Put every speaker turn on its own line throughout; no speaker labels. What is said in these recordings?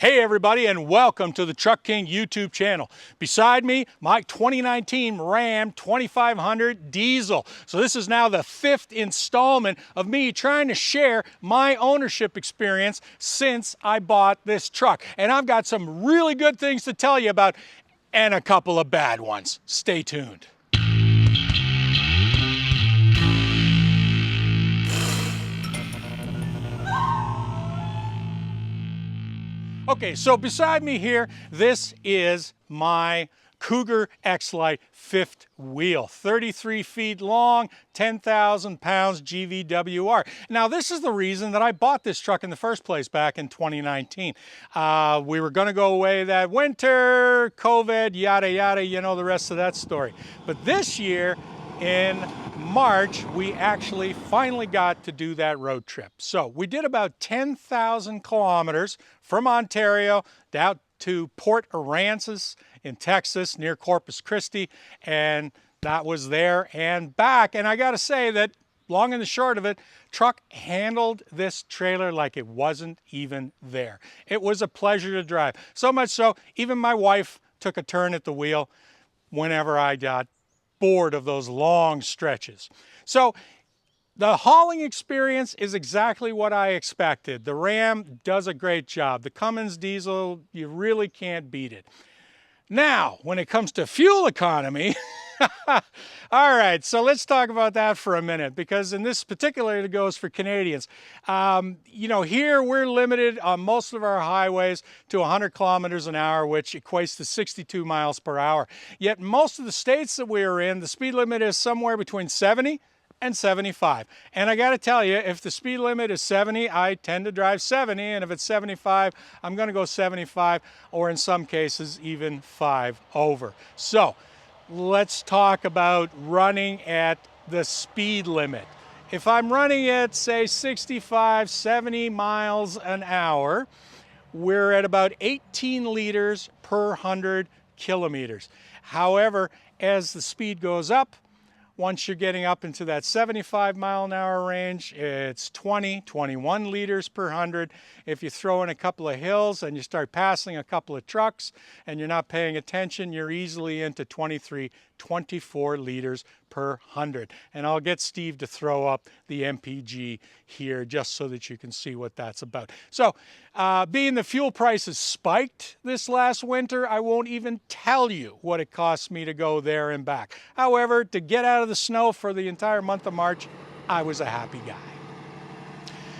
Hey everybody, and welcome to the Truck King YouTube channel. Beside me, my 2019 Ram 2500 diesel. So this is now the 5th installment of me trying to share my ownership experience since I bought this truck. And I've got some really good things to tell you about and a couple of bad ones. Stay tuned. Okay, so beside me here, this is my Cougar X-Lite fifth wheel, 33 feet long, 10,000 pounds GVWR. Now, this is the reason that I bought this truck in the first place back in 2019. We were gonna go away that winter, COVID, yada, yada, you know the rest of that story. But this year, in March, we actually finally got to do that road trip. So we did about 10,000 kilometers from Ontario down to Port Aransas in Texas near Corpus Christi, and that was there and back. And I gotta say that long and the short of it, truck handled this trailer like it wasn't even there. It was a pleasure to drive. So much so, even my wife took a turn at the wheel whenever I got bored of those long stretches. So the hauling experience is exactly what I expected. The Ram does a great job. The Cummins diesel, you really can't beat it. Now, when it comes to fuel economy, all right, so let's talk about that for a minute, because in this particular, it goes for Canadians. You know, here we're limited on most of our highways to 100 kilometers an hour, which equates to 62 miles per hour. Yet most of the states that we are in, the speed limit is somewhere between 70 and 75. And I got to tell you, if the speed limit is 70, I tend to drive 70, and if it's 75, I'm going to go 75, or in some cases even 5 over. So let's talk about running at the speed limit. If I'm running at, say, 65, 70 miles an hour, we're at about 18 liters per 100 kilometers. However, as the speed goes up, once you're getting up into that 75 mile an hour range, it's 20, 21 liters per 100. If you throw in a couple of hills and you start passing a couple of trucks and you're not paying attention, you're easily into 23, 24 liters per 100. And I'll get Steve to throw up the MPG here just so that you can see what that's about. So being the fuel prices spiked this last winter, I won't even tell you what it cost me to go there and back. However, to get out of the snow for the entire month of March, I was a happy guy.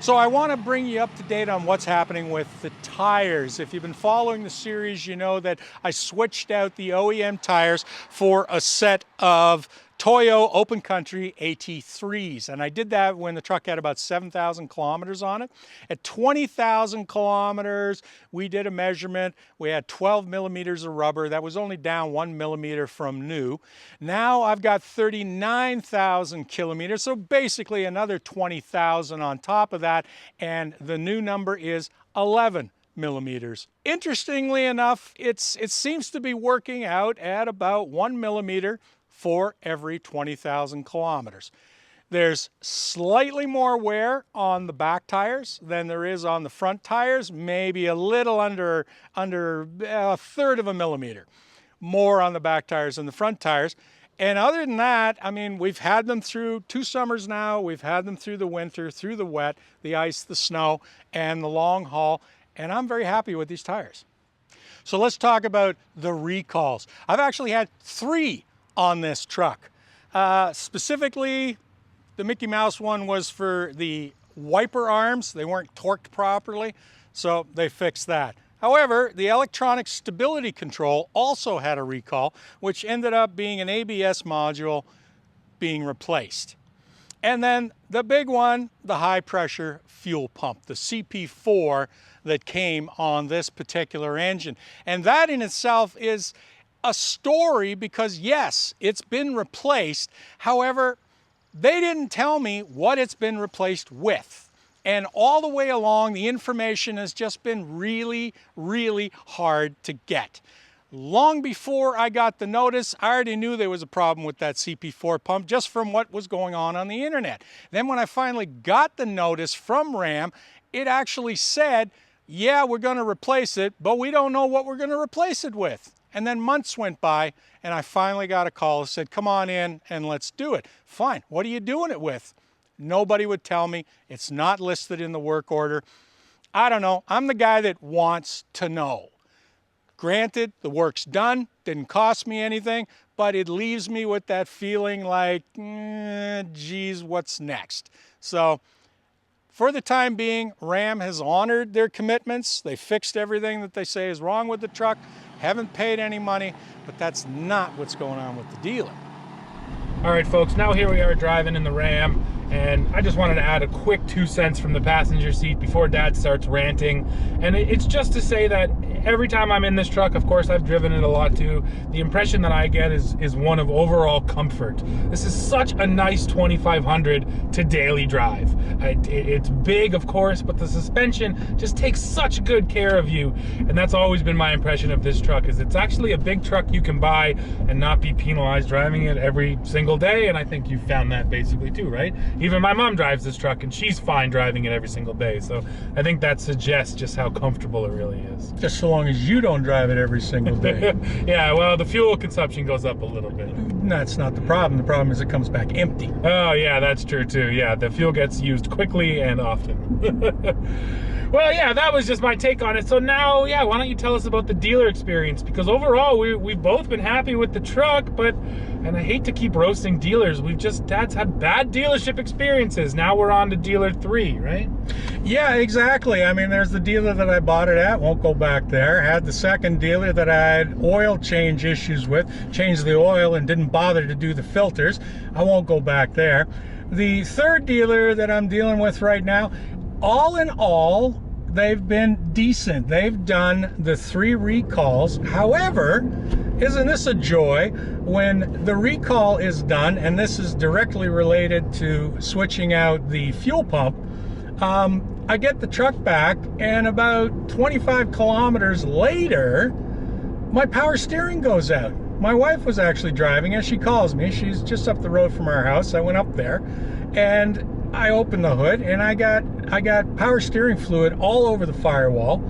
So I want to bring you up to date on what's happening with the tires. If you've been following the series, you know that I switched out the OEM tires for a set of Toyo Open Country AT3s, and I did that when the truck had about 7,000 kilometers on it. At 20,000 kilometers, we did a measurement. We had 12 millimeters of rubber. That was only down 1 millimeter from new. Now I've got 39,000 kilometers, so basically another 20,000 on top of that, and the new number is 11 millimeters. Interestingly enough, it seems to be working out at about 1 millimeter for every 20,000 kilometers. There's slightly more wear on the back tires than there is on the front tires, maybe a little under a third of a millimeter more on the back tires than the front tires. And other than that, I mean, we've had them through 2 summers now. We've had them through the winter, through the wet, the ice, the snow, and the long haul, and I'm very happy with these tires. So let's talk about the recalls. I've actually had 3 on this truck. Specifically, the Mickey Mouse one was for the wiper arms. They weren't torqued properly, so they fixed that. However, the electronic stability control also had a recall, which ended up being an ABS module being replaced. And then the big one, the high pressure fuel pump, the CP4 that came on this particular engine. And that in itself is a story, because yes, it's been replaced. However, they didn't tell me what it's been replaced with. And all the way along, the information has just been really, really hard to get. Long before I got the notice, I already knew there was a problem with that CP4 pump just from what was going on the internet. Then when I finally got the notice from Ram, it actually said yeah, we're going to replace it, but we don't know what we're going to replace it with. And then months went by, and I finally got a call that said, come on in and let's do it. Fine, what are you doing it with? Nobody would tell me. It's not listed in the work order. I don't know. I'm the guy that wants to know. Granted, the work's done, didn't cost me anything, but it leaves me with that feeling like, geez, what's next? So for the time being, Ram has honored their commitments. They fixed everything that they say is wrong with the truck, haven't paid any money, but that's not what's going on with the dealer.
All right, folks, now here we are driving in the Ram, and I just wanted to add a quick 2 cents from the passenger seat before Dad starts ranting. And it's just to say that every time I'm in this truck, of course I've driven it a lot too, the impression that I get is one of overall comfort. This is such a nice 2500 to daily drive. It's big, of course, but the suspension just takes such good care of you. And that's always been my impression of this truck, is it's actually a big truck you can buy and not be penalized driving it every single day. And I think you've found that basically too, right? Even my mom drives this truck and she's fine driving it every single day. So I think that suggests just how comfortable it really is.
Just so long as you don't drive it every single day.
Yeah, well, the fuel consumption goes up a little bit.
That's not the problem. The problem is it comes back empty.
Oh yeah, that's true too. Yeah, the fuel gets used quickly and often. Well, yeah, that was just my take on it. So now, yeah, why don't you tell us about the dealer experience? Because overall, we've both been happy with the truck, and I hate to keep roasting dealers. Dad's had bad dealership experiences. Now we're on to dealer 3, right?
Yeah, exactly. I mean, there's the dealer that I bought it at, won't go back there. Had the second dealer that I had oil change issues with, changed the oil and didn't bother to do the filters. I won't go back there. The third dealer that I'm dealing with right now, all in all, they've been decent. They've done the 3 recalls. However, isn't this a joy when the recall is done, and this is directly related to switching out the fuel pump, I get the truck back, and about 25 kilometers later, my power steering goes out. My wife was actually driving it. She calls me. She's just up the road from our house. I went up there, and I opened the hood, and I got power steering fluid all over the firewall,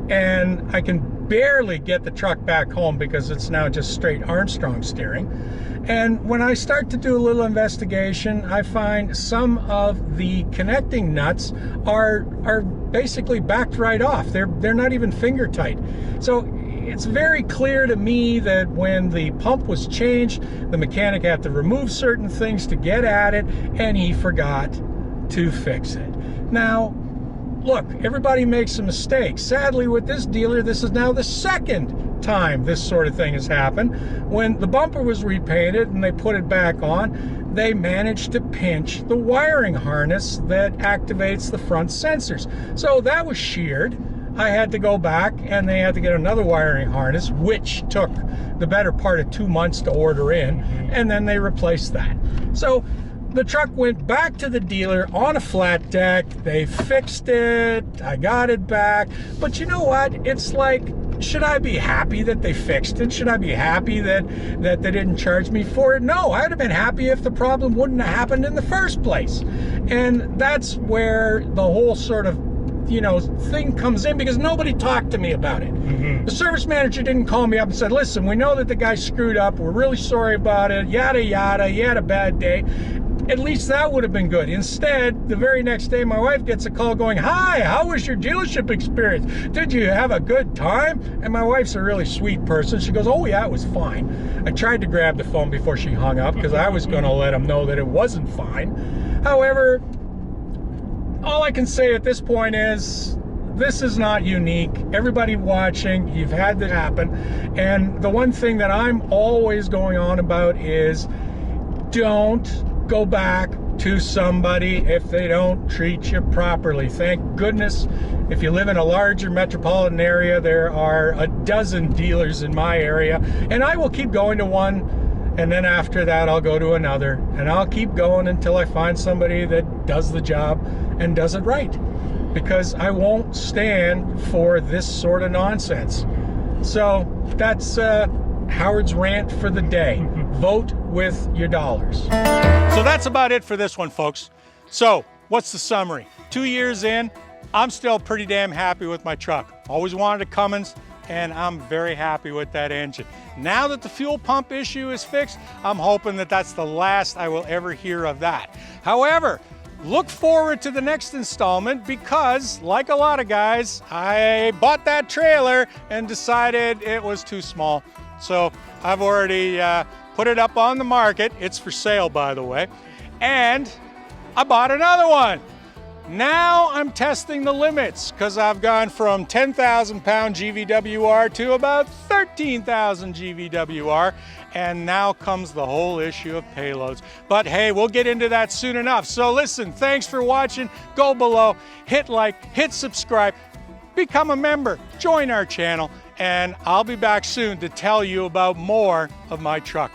and I can barely get the truck back home because it's now just straight Armstrong steering. And when I start to do a little investigation, I find some of the connecting nuts are basically backed right off. They're not even finger tight. So it's very clear to me that when the pump was changed, the mechanic had to remove certain things to get at it, and he forgot to fix it. Now, look, everybody makes a mistake. Sadly, with this dealer, this is now the second time this sort of thing has happened. When the bumper was repainted and they put it back on, they managed to pinch the wiring harness that activates the front sensors. So that was sheared. I had to go back, and they had to get another wiring harness, which took the better part of 2 months to order in, and then they replaced that. So the truck went back to the dealer on a flat deck. They fixed it. I got it back. But you know what? It's like, should I be happy that they fixed it? Should I be happy that they didn't charge me for it? No, I would have been happy if the problem wouldn't have happened in the first place. And that's where the whole sort of, thing comes in, because nobody talked to me about it. The service manager didn't call me up and said, listen, we know that the guy screwed up. We're really sorry about it. Yada, yada. You had a bad day. At least that would have been good. Instead, the very next day, my wife gets a call going, hi, how was your dealership experience? Did you have a good time? And my wife's a really sweet person. She goes, oh yeah, it was fine. I tried to grab the phone before she hung up because I was going to let them know that it wasn't fine. However, all I can say at this point is, this is not unique. Everybody watching, you've had that happen. And the one thing that I'm always going on about is, don't go back to somebody if they don't treat you properly. Thank goodness, if you live in a larger metropolitan area, there are a dozen dealers in my area, and I will keep going to one, and then after that I'll go to another, and I'll keep going until I find somebody that does the job and does it right, because I won't stand for this sort of nonsense. So that's Howard's rant for the day. Vote with your dollars. So that's about it for this one, folks. So what's the summary? 2 years in, I'm still pretty damn happy with my truck. Always wanted a Cummins, and I'm very happy with that engine. Now that the fuel pump issue is fixed, I'm hoping that that's the last I will ever hear of that. However, look forward to the next installment because, like a lot of guys, I bought that trailer and decided it was too small. So I've already put it up on the market. It's for sale, by the way. And I bought another one. Now I'm testing the limits because I've gone from 10,000 pound GVWR to about 13,000 GVWR. And now comes the whole issue of payloads. But hey, we'll get into that soon enough. So listen, thanks for watching. Go below, hit like, hit subscribe, become a member, join our channel, and I'll be back soon to tell you about more of my truck.